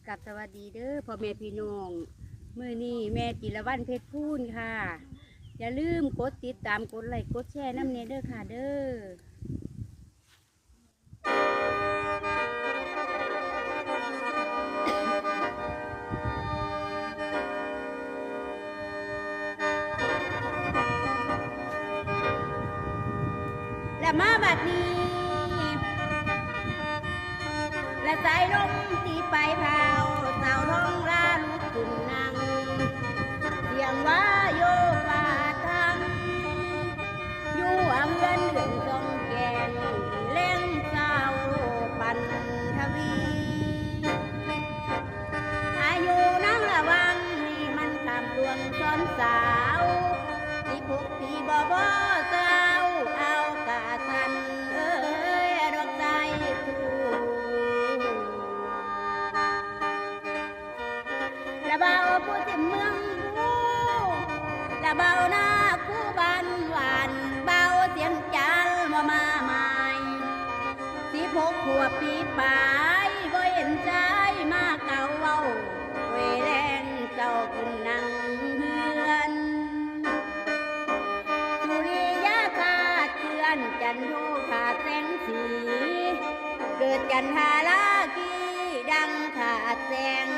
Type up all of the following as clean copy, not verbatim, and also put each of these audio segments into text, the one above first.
กับสวัสดีเด้อพ่อแม่พี่น้องมื้อนี้แม่จิรวรรณเพชรพูนค่ะ อย่าลืมกดติดตามกดไลค์กดแชร์น้ำเนเด้อค่ะเด้อและมาบัดนี้ และสายลมตีไปพาวสาวท้องลาลุกขึ้นนั่งเสียงว่าโยป่าทำอยู่อ่ำเงินเหลืองทรงแกงเล่งสาวปันทวีอายุนั่งระวังนี่มันคำลวงซ้อนสาว16 ปีบ่สาวเอากะสันดอกใจคู่ละเบาผู้ที่เมืองผู้ละเบาหน้าคู่บ้านหวานเบาเสียงจันมาใหม่16 ขวบปีปลายบ่เห็นใจมาเก่าเว้าเวแรงเจ้าขึ้นนั่งเฮือนสุริยาคาเตือนจันทูขาดแสงสีเกิดจันทาลากีดังขาดแสง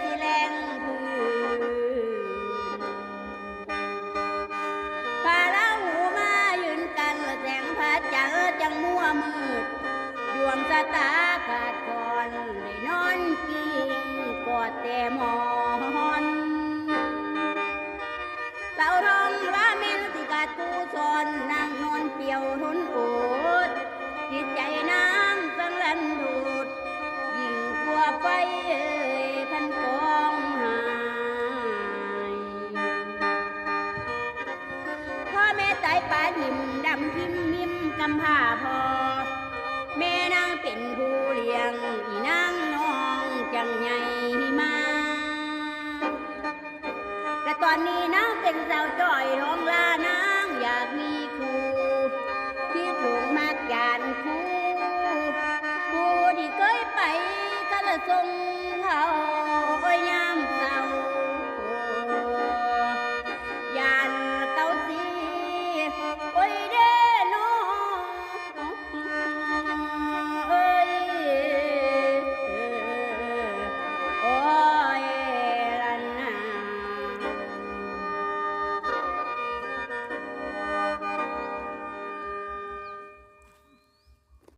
สิแรงพื้นพาเล่าหูมายืนกันแสงพระจันทร์จังมัวมืดดวงสตาขาดก่อนได้นอนกิ้งกอดแต่หมอนสาวทองว่าแม่นสิกาตูซอนนางนอนเปียวทนอดจิตใจนางสังลันดูดยิ่งกว่าไฟพันกองหายพ่อแม่ตายป่าหิมดำทิมมิมกำพร้าพอ